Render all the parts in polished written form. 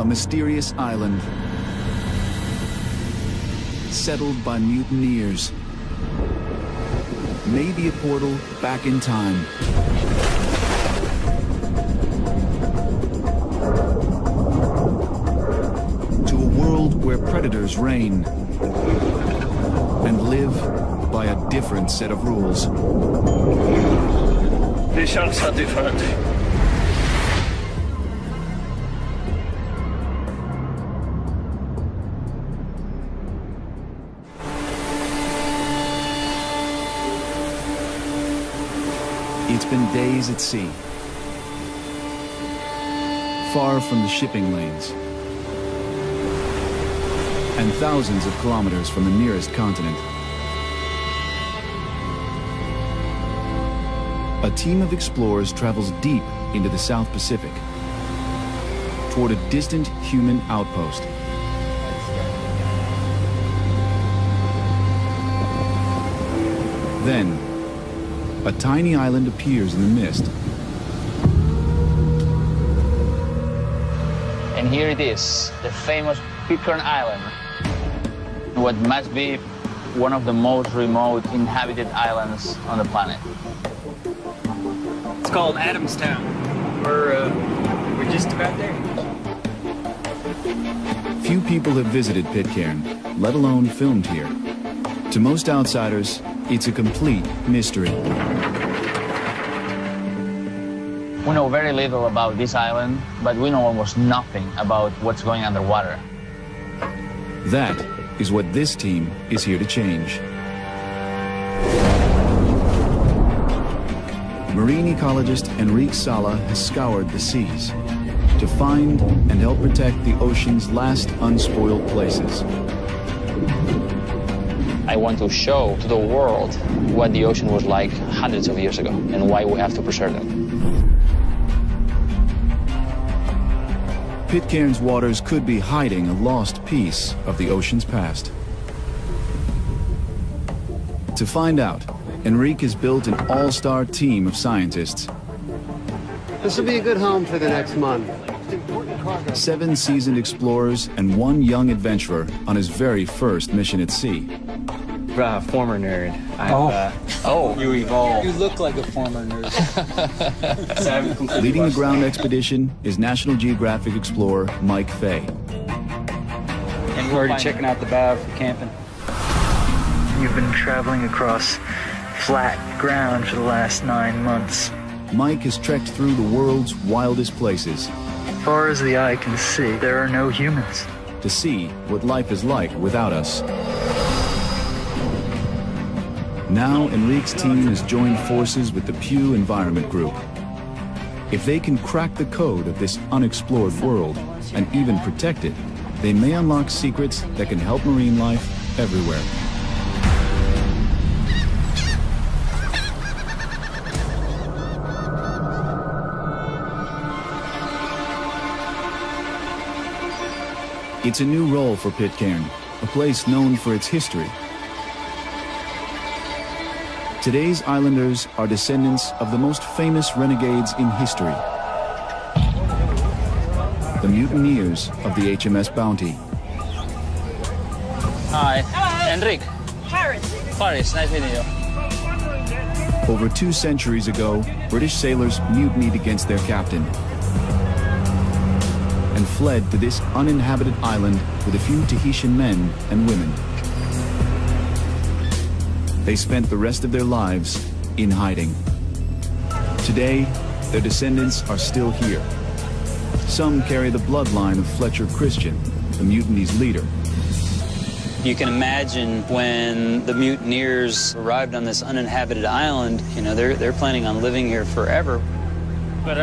a mysterious island settled by mutineers. Maybe a portal back in time. To a world where predators reign and live by a different set of rules. The sharks are different. It's been days at sea, far from the shipping lanes, and thousands of kilometers from the nearest continent. A team of explorers travels deep into the South Pacific, toward a distant human outpost. Then, a tiny island appears in the mist. And here it is, the famous Pitcairn Island. What must be one of the most remote inhabited islands on the planet. It's called Adamstown. We're just about there. Few people have visited Pitcairn, let alone filmed here. To most outsiders, it's a complete mystery. We know very little about this island, but we know almost nothing about what's going underwater. That is what this team is here to change. Marine ecologist Enrique Sala has scoured the seas to find and help protect the ocean's last unspoiled places. I want to show to the world what the ocean was like hundreds of years ago and why we have to preserve them. Pitcairn's waters could be hiding a lost piece of the ocean's past. To find out, Enrique has built an all-star team of scientists. This will be a good home for the next month. 7 seasoned explorers and 1 young adventurer on his very first mission at sea. Former nerd. You evolved. You look like a former nerd. Leading the ground expedition is National Geographic explorer Mike Fay. And we're already checking out the bow for camping. You've been traveling across flat ground for the last 9 months. Mike has trekked through the world's wildest places. As far as the eye can see, there are no humans. To see what life is like without us. Now, Enrique's team has joined forces with the Pew Environment Group. If they can crack the code of this unexplored world and even protect it, they may unlock secrets that can help marine life everywhere. It's a new role for Pitcairn, a place known for its history. Today's islanders are descendants of the most famous renegades in history. The mutineers of the HMS Bounty. Hi. Hello. Enrique. Paris, nice meeting you. Over 2 centuries ago, British sailors mutinied against their captain and fled to this uninhabited island with a few Tahitian men and women. They spent the rest of their lives in hiding. Today, their descendants are still here. Some carry the bloodline of Fletcher Christian, the mutiny's leader. You can imagine when the mutineers arrived on this uninhabited island, you know, they're planning on living here forever. But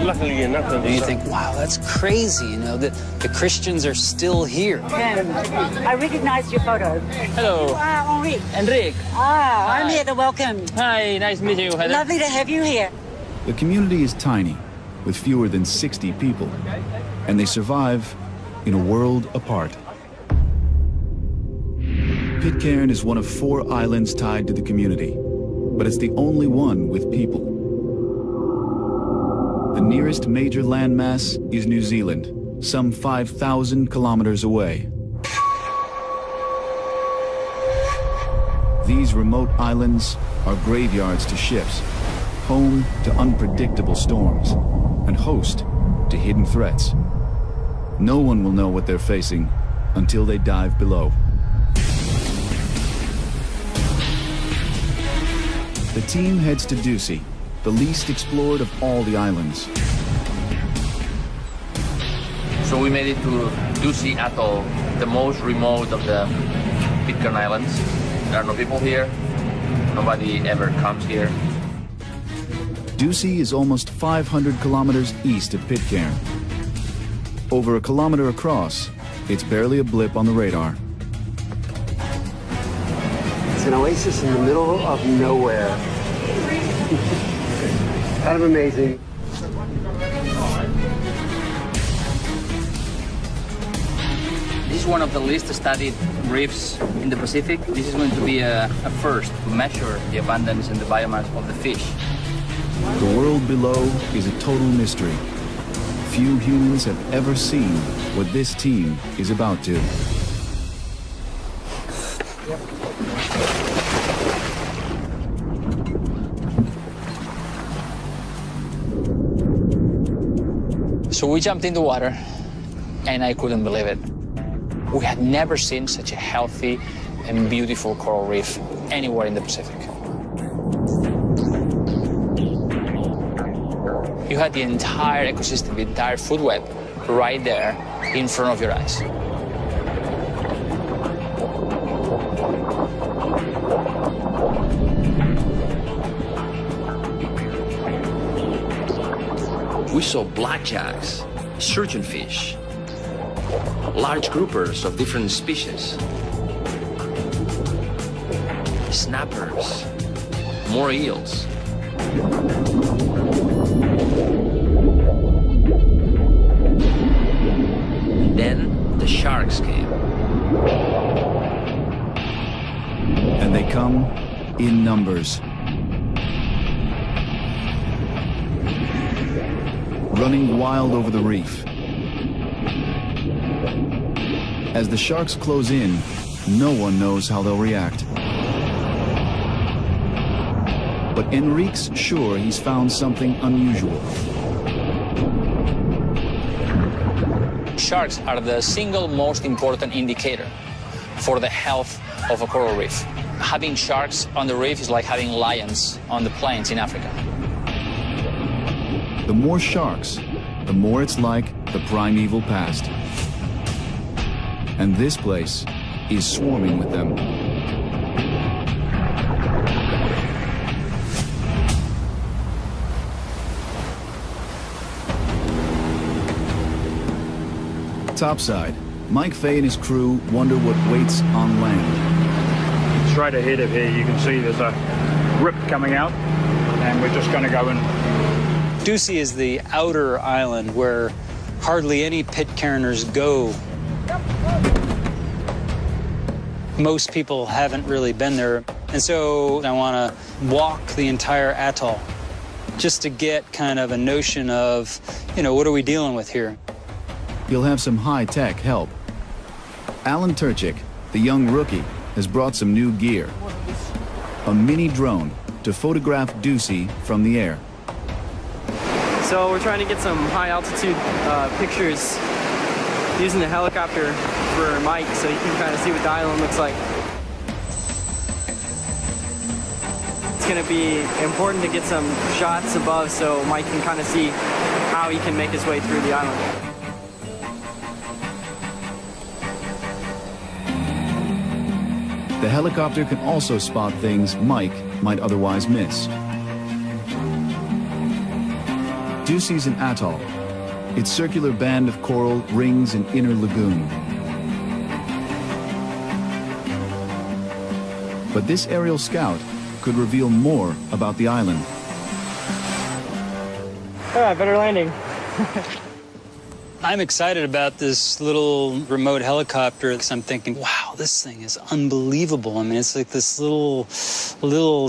luckily enough, And you think, wow, that's crazy, you know, that the Christians are still here. I recognized your photo. Hello. Henri. Enrique. I'm here to welcome. Hi, nice meeting you, Heather. Lovely to have you here. The community is tiny, with fewer than 60 people, and they survive in a world apart. Pitcairn is one of 4 islands tied to the community, but it's the only one with people. The nearest major landmass is New Zealand, some 5,000 kilometers away. These remote islands are graveyards to ships, home to unpredictable storms, and host to hidden threats. No one will know what they're facing until they dive below. The team heads to Ducie, the least explored of all the islands. So we made it to Ducie Atoll, the most remote of the Pitcairn Islands. There are no people here. Nobody ever comes here. Ducie is almost 500 kilometers east of Pitcairn. Over a kilometer across, it's barely a blip on the radar. It's an oasis in the middle of nowhere. Kind of amazing. This is one of the least studied reefs in the Pacific. This is going to be a first to measure the abundance and the biomass of the fish. The world below is a total mystery. Few humans have ever seen what this team is about to. So we jumped in the water, and I couldn't believe it. We had never seen such a healthy and beautiful coral reef anywhere in the Pacific. You had the entire ecosystem, the entire food web, right there in front of your eyes. We saw blackjacks, surgeonfish, large groupers of different species, snappers, more eels. Then the sharks came. And they come in numbers. Running wild over the reef. As the sharks close in, no one knows how they'll react. But Enrique's sure he's found something unusual. Sharks are the single most important indicator for the health of a coral reef. Having sharks on the reef is like having lions on the plains in Africa. The more sharks, the more it's like the primeval past. And this place is swarming with them. Topside, Mike Fay and his crew wonder what waits on land. Straight ahead of here, you can see there's a rip coming out, and we're just going to go in. Ducie is the outer island where hardly any Pitcairners go. Most people haven't really been there, and so I want to walk the entire atoll just to get kind of a notion of, what are we dealing with here? You'll have some high-tech help. Alan Turchik, the young rookie, has brought some new gear. A mini drone to photograph Ducie from the air. So we're trying to get some high-altitude pictures using the helicopter for Mike so you can kind of see what the island looks like. It's going to be important to get some shots above so Mike can kind of see how he can make his way through the island. The helicopter can also spot things Mike might otherwise miss. Ducie's an atoll. Its circular band of coral rings an inner lagoon. But this aerial scout could reveal more about the island. All right, better landing. I'm excited about this little remote helicopter because I'm thinking, wow, this thing is unbelievable. I mean, it's like this little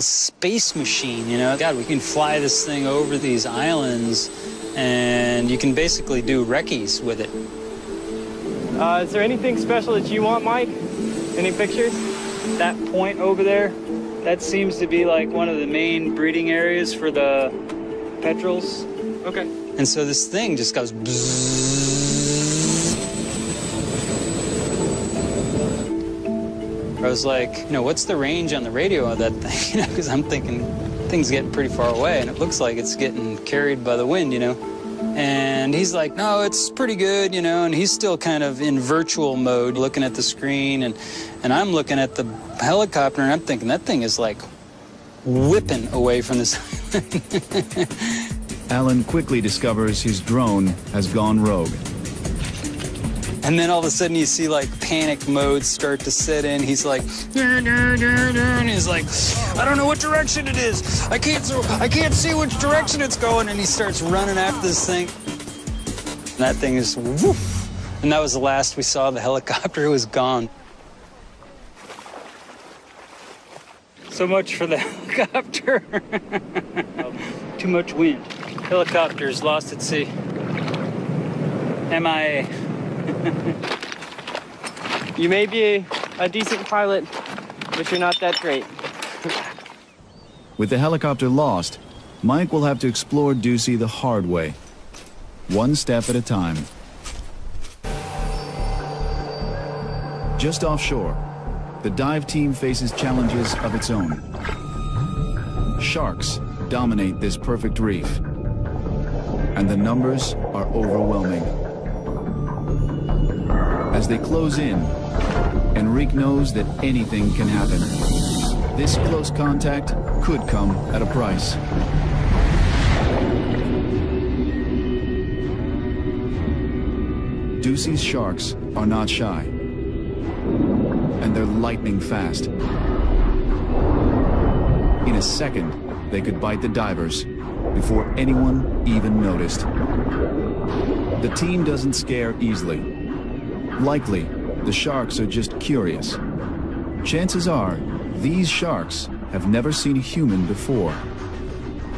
space machine, you know? God, we can fly this thing over these islands and you can basically do recce's with it. Is there anything special that you want, Mike? Any pictures? That point over there, that seems to be like one of the main breeding areas for the petrels. Okay. And so this thing just goes bzzz. I was like, you know, what's the range on the radio of that thing? You know, because I'm thinking thing's getting pretty far away and it looks like it's getting carried by the wind, you know. And he's like, no, it's pretty good, you know, and he's still kind of in virtual mode, looking at the screen, and I'm looking at the helicopter, and I'm thinking that thing is like whipping away from this. Alan quickly discovers his drone has gone rogue. And then all of a sudden you see like panic mode start to set in. He's like, and he's like, I don't know what direction it is. I can't see which direction it's going. And he starts running after this thing. And that thing is woof. And that was the last we saw of the helicopter. It was gone. So much for the helicopter. Too much wind. Helicopter's lost at sea. MIA. You may be a decent pilot, but you're not that great. With the helicopter lost, Mike will have to explore Ducey the hard way, one step at a time. Just offshore, the dive team faces challenges of its own. Sharks dominate this perfect reef, and the numbers are overwhelming. As they close in, Enrique knows that anything can happen. This close contact could come at a price. Ducey's sharks are not shy, and they're lightning fast. In a second, they could bite the divers before anyone even noticed. The team doesn't scare easily. Likely, the sharks are just curious. Chances are, these sharks have never seen a human before.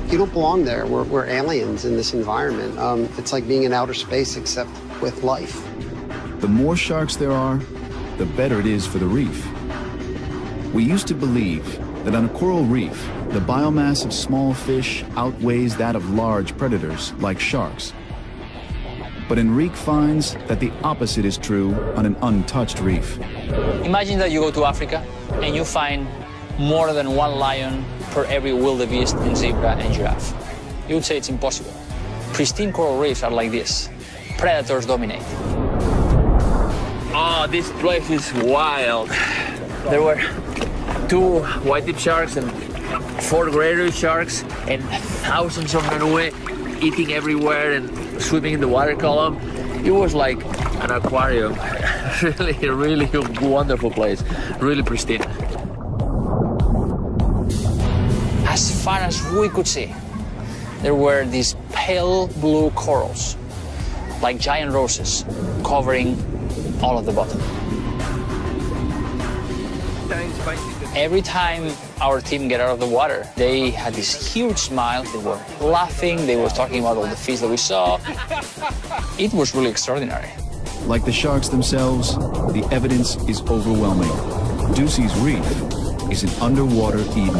You don't belong there. We're aliens in this environment. It's like being in outer space, except with life. The more sharks there are, the better it is for the reef. We used to believe that on a coral reef, the biomass of small fish outweighs that of large predators like sharks. But Enrique finds that the opposite is true on an untouched reef. Imagine that you go to Africa and you find more than one lion per every wildebeest and zebra and giraffe. You would say it's impossible. Pristine coral reefs are like this. Predators dominate. Oh, this place is wild. There were 2 white-tip sharks and 4 greater sharks and thousands of Norway eating everywhere and swimming in the water column. It was like an aquarium. really wonderful place. Really pristine. As far as we could see, there were these pale blue corals, like giant roses, covering all of the bottom. Every time our team get out of the water, they had this huge smile. They were laughing. They were talking about all the fish that we saw. It was really extraordinary. Like the sharks themselves, the evidence is overwhelming. Ducey's reef is an underwater Eden.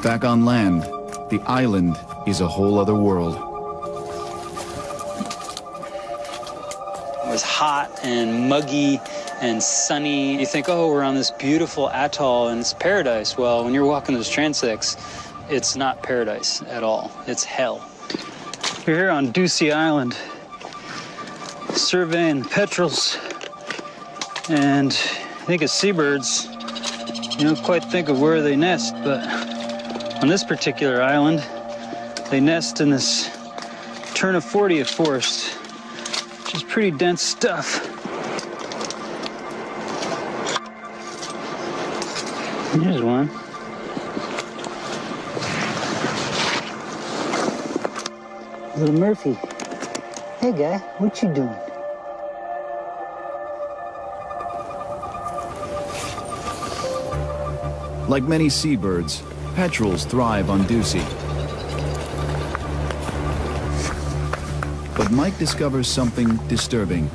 Back on land, the island is a whole other world. It was hot and muggy and sunny. You think, oh, we're on this beautiful atoll and it's paradise. Well, when you're walking those transects, it's not paradise at all. It's hell. We're here on Ducey Island, surveying the petrels. And I think of seabirds, you don't quite think of where they nest, but on this particular island, they nest in this Turnifordia forest, which is pretty dense stuff. Here's one. Little Murphy. Hey, guy, what you doing? Like many seabirds, petrels thrive on Ducie. But Mike discovers something disturbing.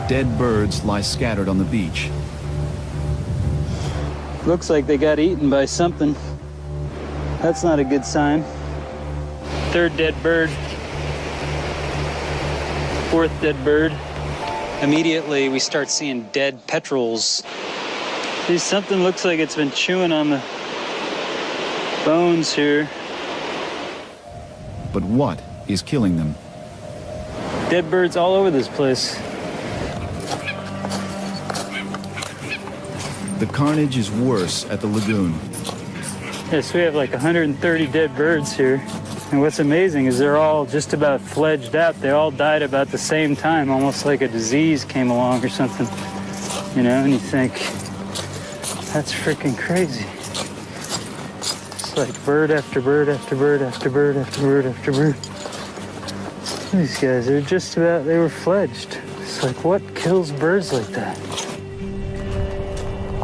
Dead birds lie scattered on the beach. Looks like they got eaten by something. That's not a good sign. Third dead bird. Fourth dead bird. Immediately, we start seeing dead petrels. See, something looks like it's been chewing on the bones here. But what is killing them? Dead birds all over this place. The carnage is worse at the lagoon. Yes, we have like 130 dead birds here. And what's amazing is they're all just about fledged out. They all died about the same time, almost like a disease came along or something. You know, and you think, that's freaking crazy. It's like bird after bird after bird after bird after bird after bird. These guys are just about, they were fledged. It's like, what kills birds like that?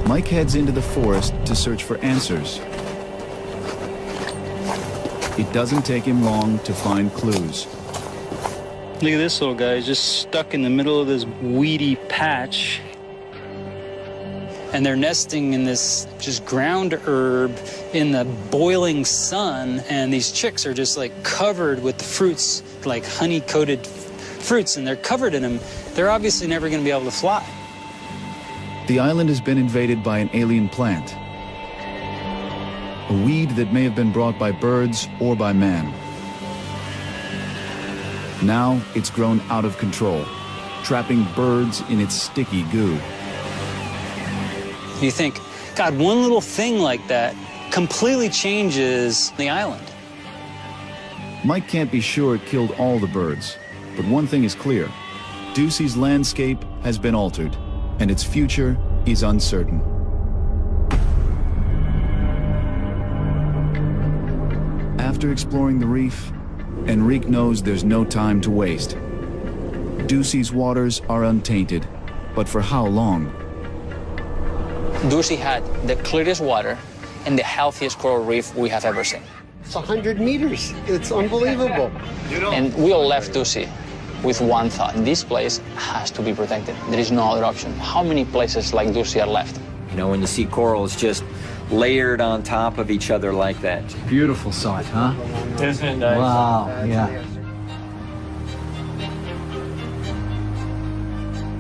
Mike heads into the forest to search for answers. It doesn't take him long to find clues. Look at this little guy. He's just stuck in the middle of this weedy patch. And they're nesting in this just ground herb in the boiling sun. And these chicks are just like covered with the fruits, like honey-coated fruits, and they're covered in them. They're obviously never going to be able to fly. The island has been invaded by an alien plant. A weed that may have been brought by birds or by man. Now it's grown out of control, trapping birds in its sticky goo. You think, God, one little thing like that completely changes the island. Mike can't be sure it killed all the birds, but one thing is clear. Ducie's landscape has been altered, and its future is uncertain. After exploring the reef, Enrique knows there's no time to waste. Ducie's waters are untainted, but for how long? Ducie had the clearest water and the healthiest coral reef we have ever seen. It's 100 meters. It's unbelievable. And we all left Ducie with one thought. This place has to be protected. There is no other option. How many places like Ducie are left? You know, when you see corals just layered on top of each other like that. Beautiful sight, huh? Isn't it nice? Wow, yeah.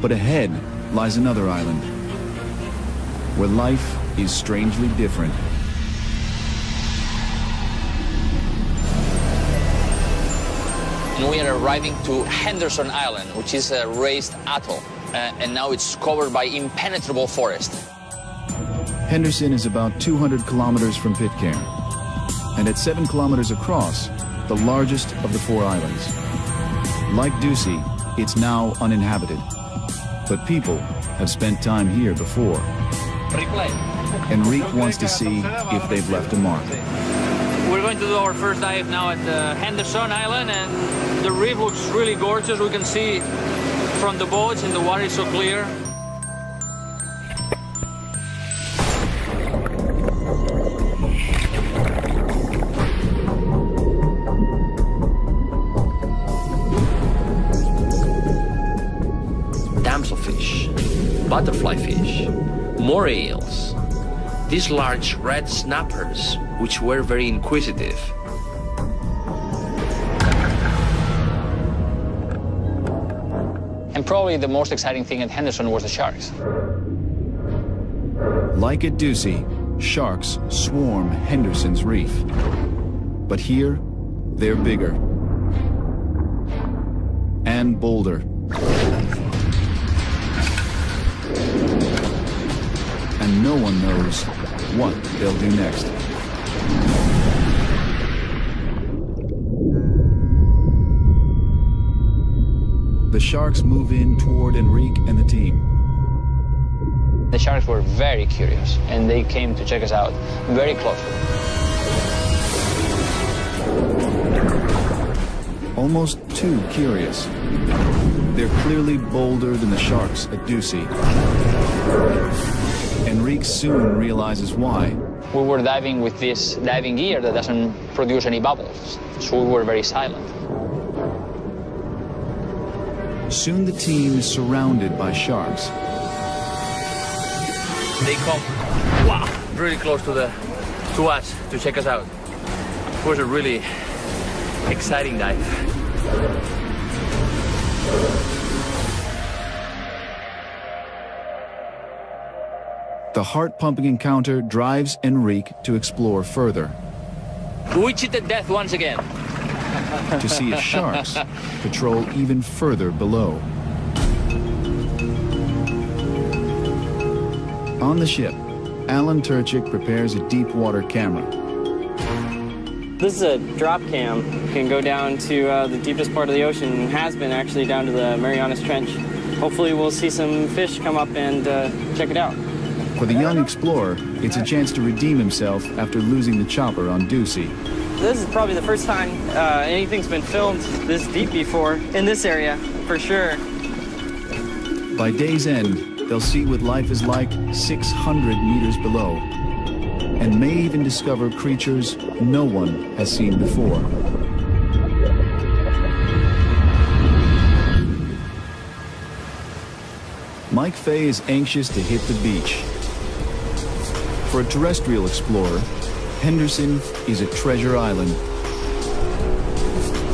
But ahead lies another island, where life is strangely different. And we are arriving to Henderson Island, which is a raised atoll, and now it's covered by impenetrable forest. Henderson is about 200 kilometers from Pitcairn, and at 7 kilometers across, the largest of the 4 islands. Like Ducie, it's now uninhabited, but people have spent time here before. Enrique wants to see if they've left a mark. We're going to do our first dive now at Henderson Island, and the reef looks really gorgeous. We can see from the boats, and the water is so clear. Damselfish, butterfly fish, moray eels, these large red snappers, which were very inquisitive. And probably the most exciting thing at Henderson was the sharks. Like at Ducie, sharks swarm Henderson's reef. But here, they're bigger and bolder. And no one knows what they'll do next. The sharks move in toward Enrique and the team. The sharks were very curious, and they came to check us out very closely. Almost too curious. They're clearly bolder than the sharks at Ducie. Enrique soon realizes why. We were diving with this diving gear that doesn't produce any bubbles, so we were very silent. Soon the team is surrounded by sharks. They come, wow, really close to us to check us out. It was a really exciting dive. The heart-pumping encounter drives Enrique to explore further. We cheated death once again. To see if sharks patrol even further below. On the ship, Alan Turchik prepares a deep water camera. This is a drop cam. It can go down to the deepest part of the ocean, and has been actually down to the Marianas Trench. Hopefully we'll see some fish come up and check it out. For the young explorer, it's a chance to redeem himself after losing the chopper on Ducie. This is probably the first time anything's been filmed this deep before, in this area, for sure. By day's end, they'll see what life is like 600 meters below, and may even discover creatures no one has seen before. Mike Fay is anxious to hit the beach. For a terrestrial explorer, Henderson is a treasure island.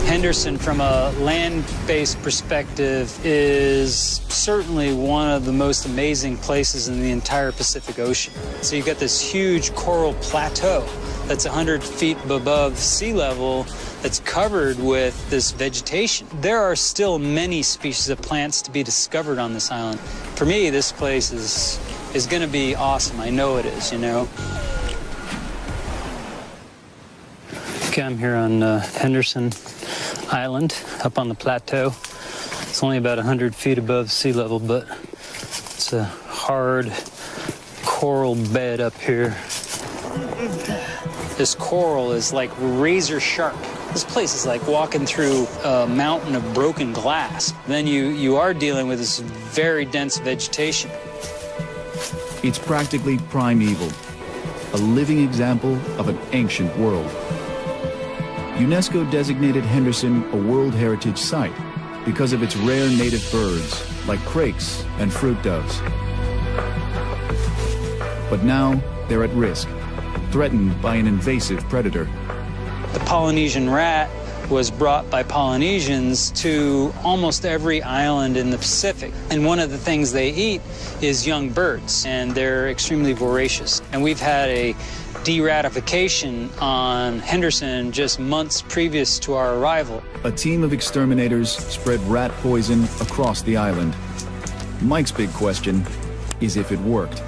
Henderson, from a land-based perspective, is certainly one of the most amazing places in the entire Pacific Ocean. So you've got this huge coral plateau that's 100 feet above sea level that's covered with this vegetation. There are still many species of plants to be discovered on this island. For me, this place is going to be awesome. I know it is, you know. Okay, I'm here on Henderson Island, up on the plateau. It's only about 100 feet above sea level, but it's a hard coral bed up here. This coral is like razor sharp. This place is like walking through a mountain of broken glass. Then you are dealing with this very dense vegetation. It's practically primeval, a living example of an ancient world. UNESCO designated Henderson a World Heritage Site because of its rare native birds, like crakes and fruit doves. But now they're at risk, threatened by an invasive predator. The Polynesian rat was brought by Polynesians to almost every island in the Pacific. And one of the things they eat is young birds, and they're extremely voracious. And we've had a de-ratification on Henderson just months previous to our arrival. A team of exterminators spread rat poison across the island. Mike's big question is if it worked.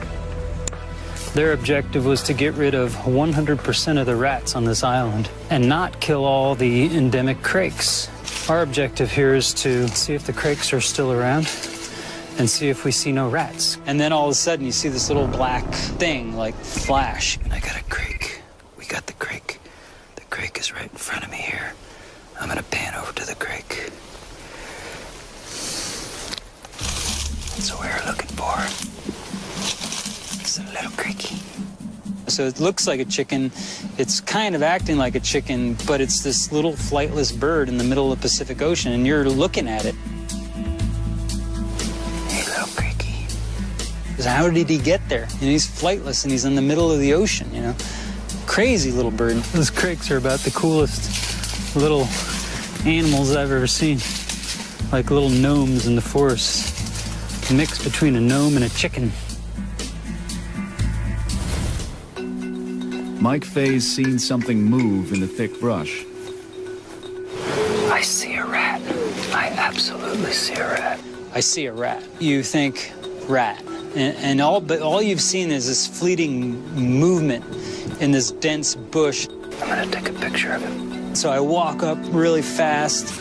Their objective was to get rid of 100% of the rats on this island and not kill all the endemic crakes. Our objective here is to see if the crakes are still around and see if we see no rats. And then all of a sudden you see this little black thing like flash. And I got a crake. We got the crake. The crake is right in front of me here. I'm gonna pan over to the crake. That's what we're looking for. It's a little creaky. So it looks like a chicken. It's kind of acting like a chicken, but it's this little flightless bird in the middle of the Pacific Ocean, and you're looking at it. Hey, little creaky. How did he get there? And he's flightless, and he's in the middle of the ocean, you know? Crazy little bird. Those crakes are about the coolest little animals I've ever seen. Like little gnomes in the forest. A mix between a gnome and a chicken. Mike Fay's seen something move in the thick brush. I see a rat. I absolutely see a rat. I see a rat. You think rat. But all you've seen is this fleeting movement in this dense bush. I'm gonna take a picture of it. So I walk up really fast,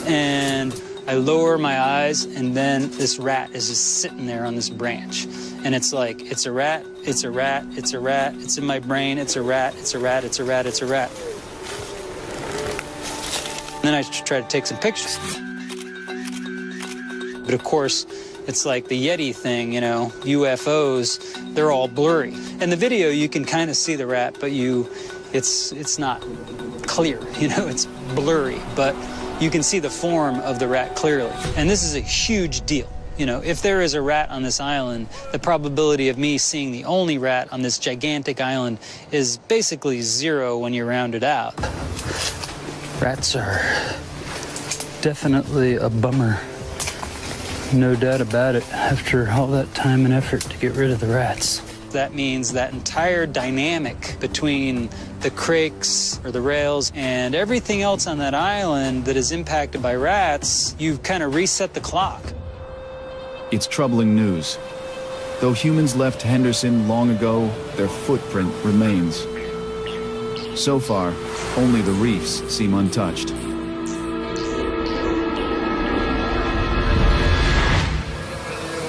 and I lower my eyes, and then this rat is just sitting there on this branch. And it's like, it's a rat, it's a rat, it's a rat, it's in my brain, it's a rat, it's a rat, it's a rat, it's a rat. And then I try to take some pictures. But of course, it's like the Yeti thing, you know, UFOs, they're all blurry. In the video, you can kind of see the rat, but it's not clear, you know, it's blurry, but you can see the form of the rat clearly. And this is a huge deal. You know, if there is a rat on this island, the probability of me seeing the only rat on this gigantic island is basically 0 when you round it out. Rats are definitely a bummer. No doubt about it, after all that time and effort to get rid of the rats. That means that entire dynamic between the crakes or the rails and everything else on that island that is impacted by rats, you've kind of reset the clock. It's troubling news. Though humans left Henderson long ago, their footprint remains. So far, only the reefs seem untouched.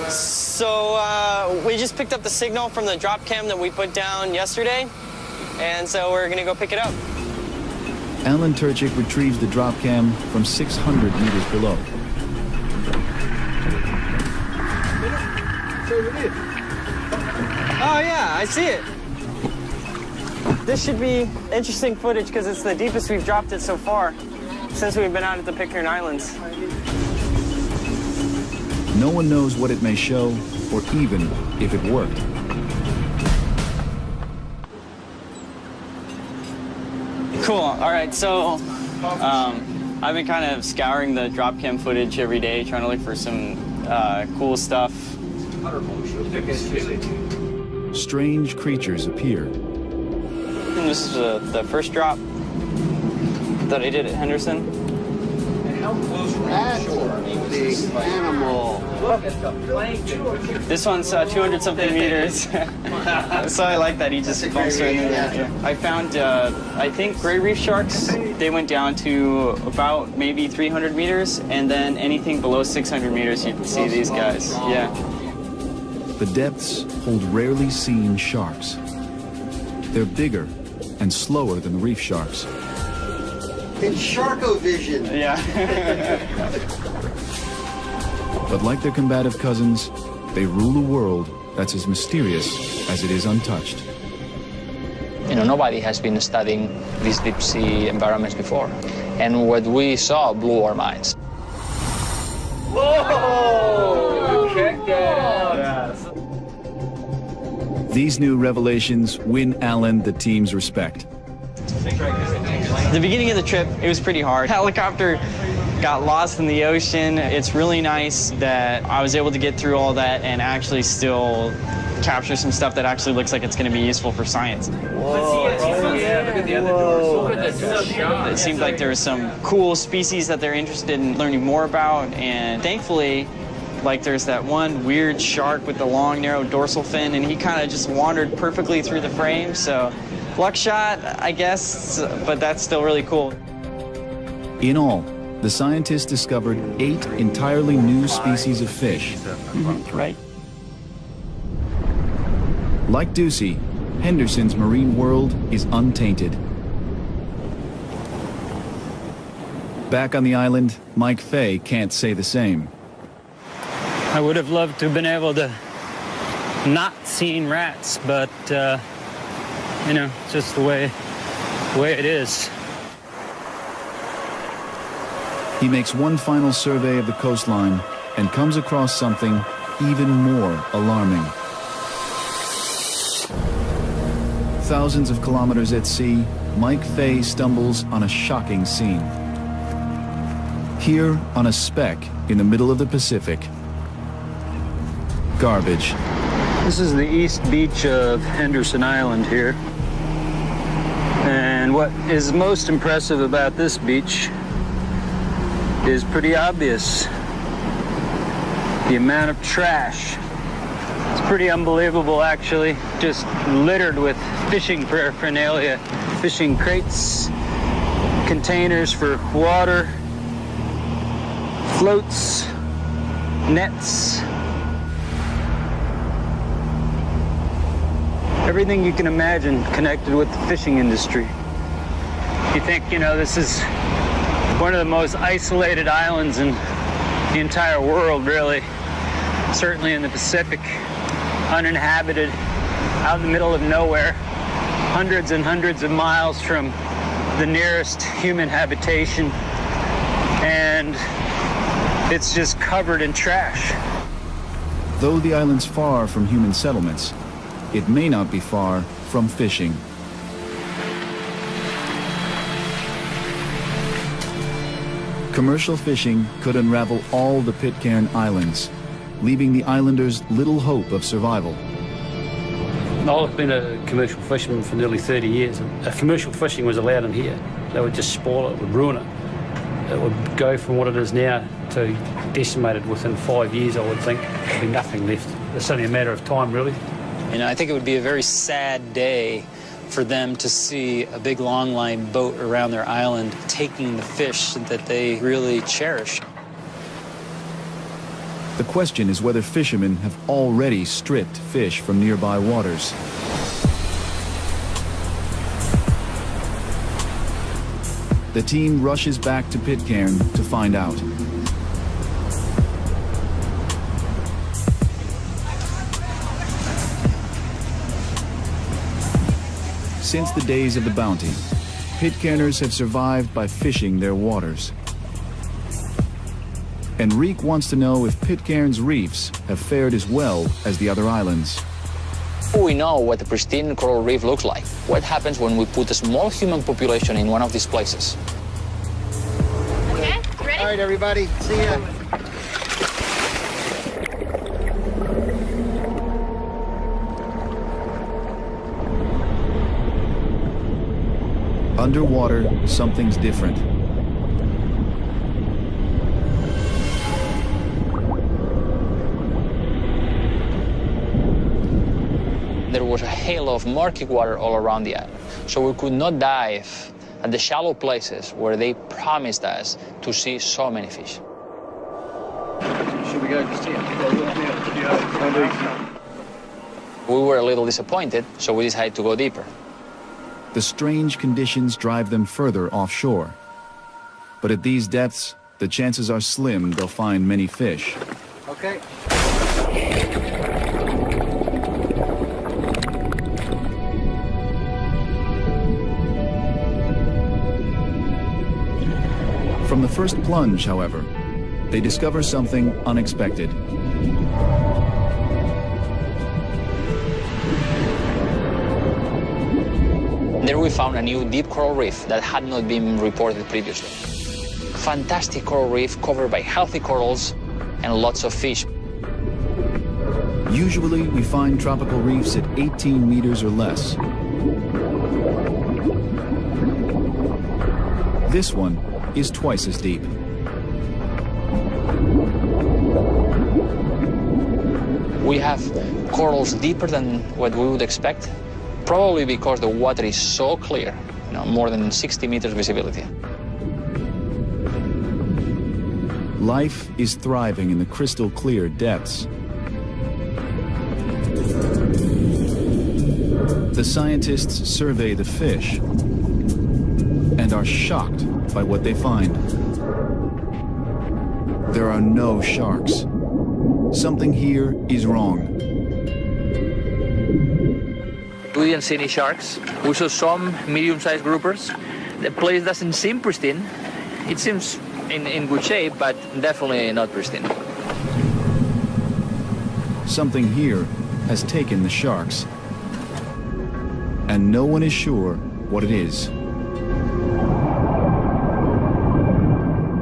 So we just picked up the signal from the drop cam that we put down yesterday, and so we're gonna go pick it up. Alan Turchik retrieves the drop cam from 600 meters below. Oh yeah, I see it. This should be interesting footage because it's the deepest we've dropped it so far since we've been out at the Pitcairn Islands. No one knows what it may show, or even if it worked. Cool. All right, so I've been kind of scouring the drop cam footage every day, trying to look for some cool stuff. Strange creatures appear. And this is the first drop that I did at Henderson. That's a big animal. This one's 200-something meters. So I like that he just bumps right in there. Yeah. I found, I think, gray reef sharks. They went down to about maybe 300 meters, and then anything below 600 meters, you can see these guys. Yeah. The depths hold rarely seen sharks. They're bigger and slower than the reef sharks. It's Sharko-vision. Yeah. But like their combative cousins, they rule a world that's as mysterious as it is untouched. You know, nobody has been studying these deep sea environments before. And what we saw blew our minds. Whoa! Check that out. Yes. These new revelations win Alan the team's respect. The beginning of the trip, it was pretty hard. Helicopter got lost in the ocean. It's really nice that I was able to get through all that and actually still capture some stuff that actually looks like it's going to be useful for science. Whoa. It seemed like there was some cool species that they're interested in learning more about, and thankfully, like there's that one weird shark with the long, narrow dorsal fin, and he kind of just wandered perfectly through the frame, so luck shot, I guess, but that's still really cool. In all, the scientists discovered 8 entirely new species of fish. Right. Like Ducey, Henderson's marine world is untainted. Back on the island, Mike Fay can't say the same. I would have loved to have been able to not seen rats, but you know, just the way it is. He makes one final survey of the coastline and comes across something even more alarming. Thousands of kilometers at sea, Mike Fay stumbles on a shocking scene. Here, on a speck in the middle of the Pacific, garbage. This is the east beach of Henderson Island here. And what is most impressive about this beach is pretty obvious. The amount of trash. It's pretty unbelievable, actually. Just littered with fishing paraphernalia. Fishing crates, containers for water, floats, nets, everything you can imagine connected with the fishing industry. You think, you know, this is one of the most isolated islands in the entire world, really. Certainly in the Pacific, uninhabited, out in the middle of nowhere, hundreds and hundreds of miles from the nearest human habitation, and it's just covered in trash. Though the island's far from human settlements, it may not be far from fishing. Commercial fishing could unravel all the Pitcairn Islands, leaving the islanders little hope of survival. I've been a commercial fisherman for nearly 30 years. If commercial fishing was allowed in here, they would just spoil it, it would ruin it. It would go from what it is now to decimated within 5 years, I would think. There'd be nothing left. It's only a matter of time, really. You know, I think it would be a very sad day for them to see a big long-line boat around their island taking the fish that they really cherish. The question is whether fishermen have already stripped fish from nearby waters. The team rushes back to Pitcairn to find out. Since the days of the bounty, Pitcairners have survived by fishing their waters. Enrique wants to know if Pitcairn's reefs have fared as well as the other islands. We know what the pristine coral reef looks like. What happens when we put a small human population in one of these places? Okay, ready? All right, everybody, see ya. Underwater, something's different. There was a halo of murky water all around the island, so we could not dive at the shallow places where they promised us to see so many fish. Should we go see it? We were a little disappointed, so we decided to go deeper. The strange conditions drive them further offshore. But at these depths, the chances are slim they'll find many fish. Okay. From the first plunge, however, they discover something unexpected. There we found a new deep coral reef that had not been reported previously. Fantastic coral reef covered by healthy corals and lots of fish. Usually, we find tropical reefs at 18 meters or less. This one is twice as deep. We have corals deeper than what we would expect, probably because the water is so clear, more than 60 meters visibility. Life is thriving in the crystal clear depths. The scientists survey the fish and are shocked by what they find. There are no sharks. Something here is wrong. We didn't see any sharks. We saw some medium-sized groupers. The place doesn't seem pristine. It seems in good shape, but definitely not pristine. Something here has taken the sharks, and no one is sure what it is.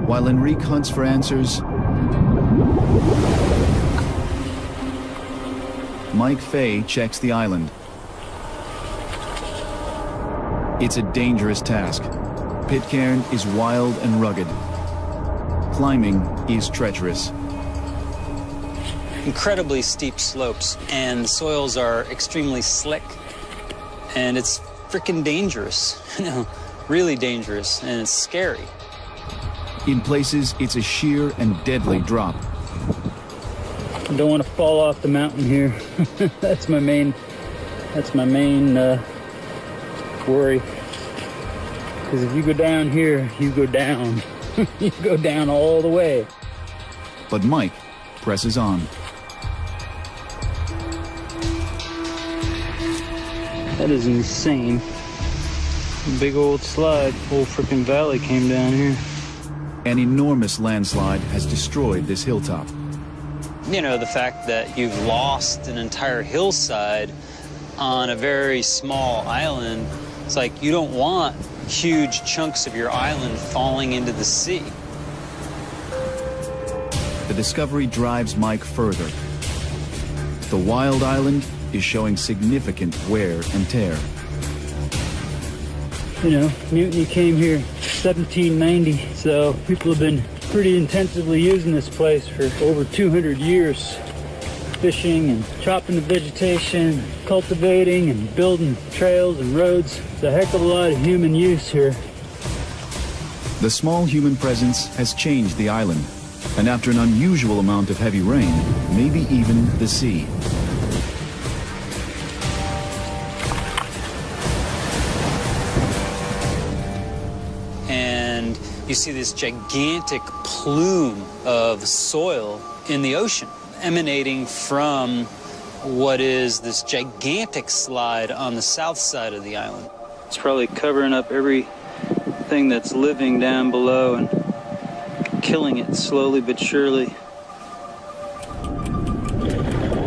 While Enrique hunts for answers, Mike Fay checks the island. It's a dangerous task. Pitcairn is wild and rugged. Climbing is treacherous. Incredibly steep slopes, and the soils are extremely slick, and it's freaking dangerous, really dangerous, and it's scary. In places, it's a sheer and deadly drop. I don't want to fall off the mountain here. That's my main worry. Because if you go down here, you go down. You go down all the way. But Mike presses on. That is insane. Big old slide. Whole freaking valley came down here. An enormous landslide has destroyed this hilltop. You know, the fact that you've lost an entire hillside on a very small island, it's like you don't want huge chunks of your island falling into the sea. The discovery drives Mike further. The wild island is showing significant wear and tear. You know, Mutiny came here 1790, so people have been pretty intensively using this place for over 200 years. Fishing and chopping the vegetation, cultivating and building trails and roads. It's a heck of a lot of human use here. The small human presence has changed the island, and after an unusual amount of heavy rain, maybe even the sea. And you see this gigantic plume of soil in the ocean, emanating from what is this gigantic slide on the south side of the island. It's probably covering up everything that's living down below and killing it slowly but surely.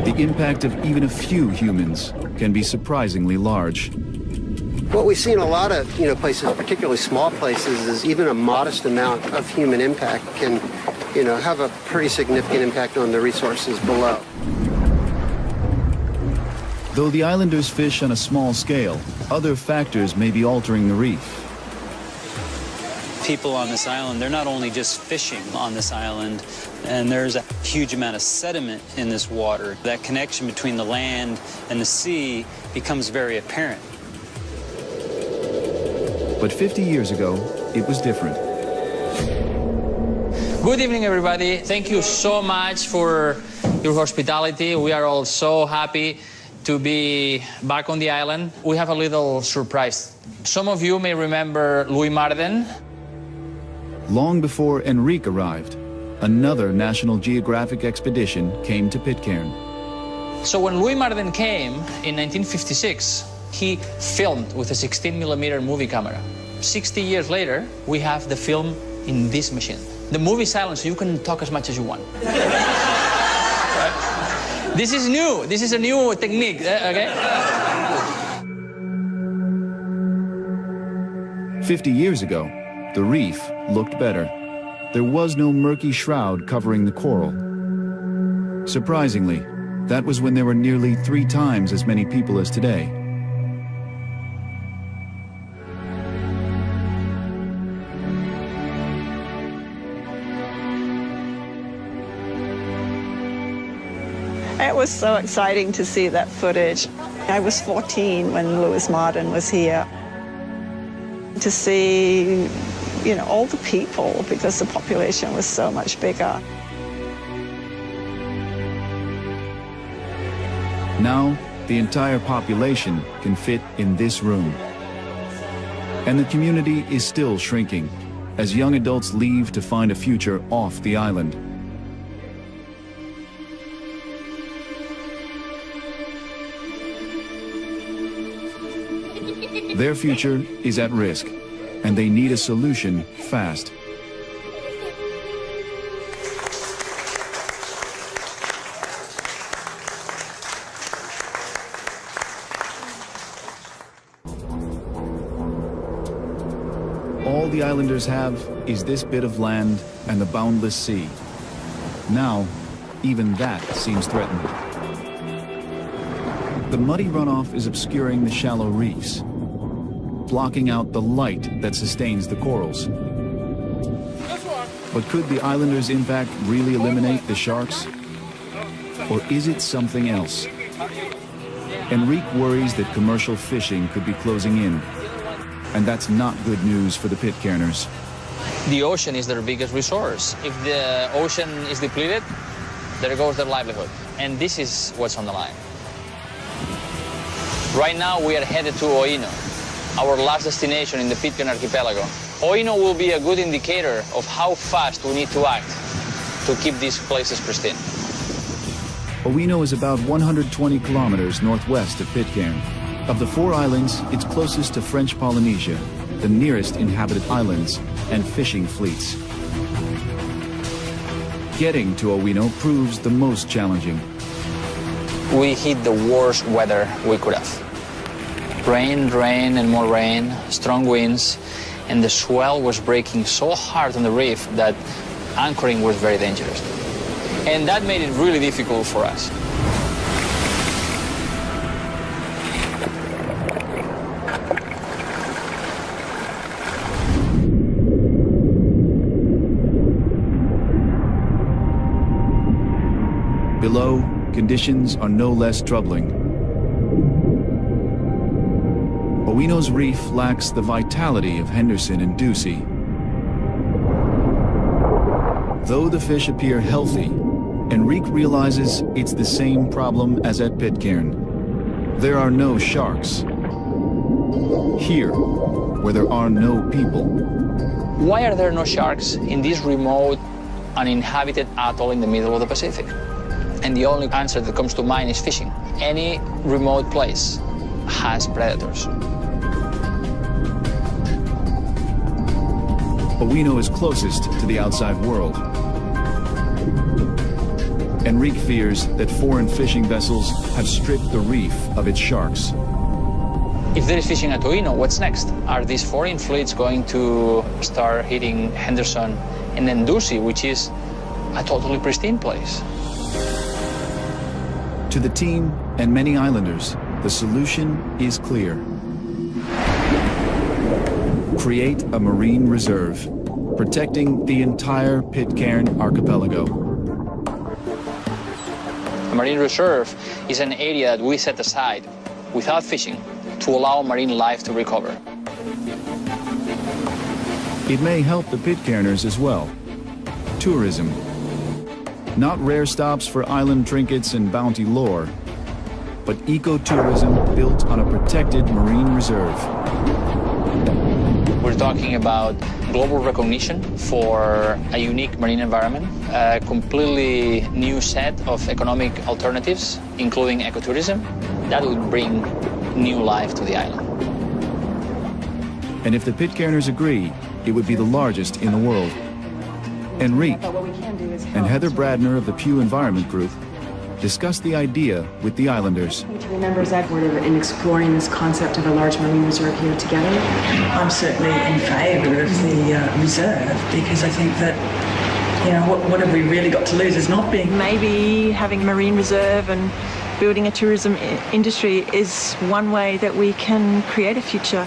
The impact of even a few humans can be surprisingly large. What we see in a lot of places, particularly small places, is even a modest amount of human impact can have a pretty significant impact on the resources below. Though the islanders fish on a small scale, other factors may be altering the reef. People on this island, they're not only just fishing on this island, and there's a huge amount of sediment in this water. That connection between the land and the sea becomes very apparent. But 50 years ago, it was different. Good evening, everybody. Thank you so much for your hospitality. We are all so happy to be back on the island. We have a little surprise. Some of you may remember Louis Marden. Long before Enrique arrived, another National Geographic expedition came to Pitcairn. So when Louis Marden came in 1956, he filmed with a 16mm movie camera. 60 years later, we have the film in this machine. The movie is silent, so you can talk as much as you want. Right? This is new. This is a new technique, okay? 50 years ago, the reef looked better. There was no murky shroud covering the coral. Surprisingly, that was when there were nearly 3 times as many people as today. It was so exciting to see that footage. I was 14 when Louis Marden was here. To see, all the people, because the population was so much bigger. Now, the entire population can fit in this room. And the community is still shrinking as young adults leave to find a future off the island. Their future is at risk, and they need a solution fast. All the islanders have is this bit of land and the boundless sea. Now, even that seems threatened. The muddy runoff is obscuring the shallow reefs, blocking out the light that sustains the corals. But could the islanders' impact really eliminate the sharks? Or is it something else? Enrique worries that commercial fishing could be closing in, and that's not good news for the Pitcairners. The ocean is their biggest resource. If the ocean is depleted, there goes their livelihood. And this is what's on the line. Right now, we are headed to Oino, our last destination in the Pitcairn Archipelago. Oino will be a good indicator of how fast we need to act to keep these places pristine. Oino is about 120 kilometers northwest of Pitcairn. Of the 4 islands, it's closest to French Polynesia, the nearest inhabited islands and fishing fleets. Getting to Oino proves the most challenging. We hit the worst weather we could have. Rain, rain, and more rain, strong winds, and the swell was breaking so hard on the reef that anchoring was very dangerous. And that made it really difficult for us. Below, conditions are no less troubling. Oino's reef lacks the vitality of Henderson and Ducie. Though the fish appear healthy, Enrique realizes it's the same problem as at Pitcairn. There are no sharks. Here, where there are no people. Why are there no sharks in this remote, uninhabited atoll in the middle of the Pacific? And the only answer that comes to mind is fishing. Any remote place has predators. Oino is closest to the outside world. Enrique fears that foreign fishing vessels have stripped the reef of its sharks. If there is fishing at Oino, what's next? Are these foreign fleets going to start hitting Henderson and then Ducie, which is a totally pristine place? To the team and many islanders, the solution is clear. Create a marine reserve, protecting the entire Pitcairn archipelago. A marine reserve is an area that we set aside without fishing to allow marine life to recover. It may help the Pitcairners as well. Tourism. Not rare stops for island trinkets and bounty lore, but ecotourism built on a protected marine reserve. We're talking about global recognition for a unique marine environment, a completely new set of economic alternatives, including ecotourism, that would bring new life to the island. And if the Pitcairners agree, it would be the largest in the world. Enrique and Heather Bradner of the Pew Environment Group discussed the idea with the islanders. To the members that were in exploring this concept of a large marine reserve here together. I'm certainly in favour of the reserve because I think that, you know, what have we really got to lose is not being... Maybe having a marine reserve and building a tourism industry is one way that we can create a future.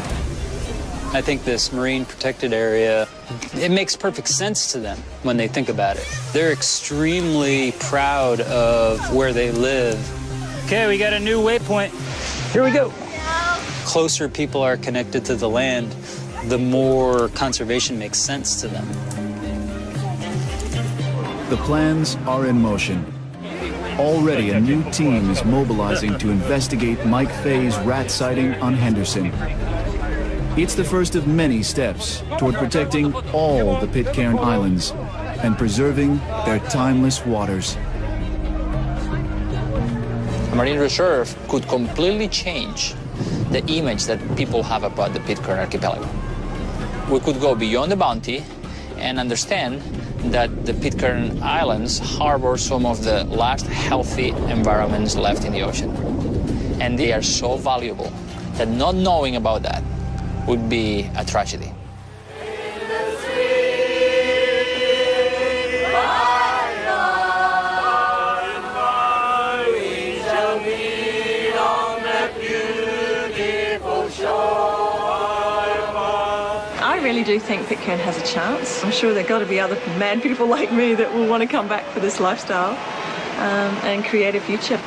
I think this marine protected area, it makes perfect sense to them when they think about it. They're extremely proud of where they live. Okay, we got a new waypoint. Here we go. Closer people are connected to the land, the more conservation makes sense to them. The plans are in motion. Already a new team is mobilizing to investigate Mike Fay's rat sighting on Henderson. It's the first of many steps toward protecting all the Pitcairn Islands and preserving their timeless waters. A marine reserve could completely change the image that people have about the Pitcairn archipelago. We could go beyond the bounty and understand that the Pitcairn Islands harbor some of the last healthy environments left in the ocean. And they are so valuable that not knowing about that would be a tragedy. I really do think Pitcairn has a chance. I'm sure there got to be other mad people like me that will want to come back for this lifestyle and create a future.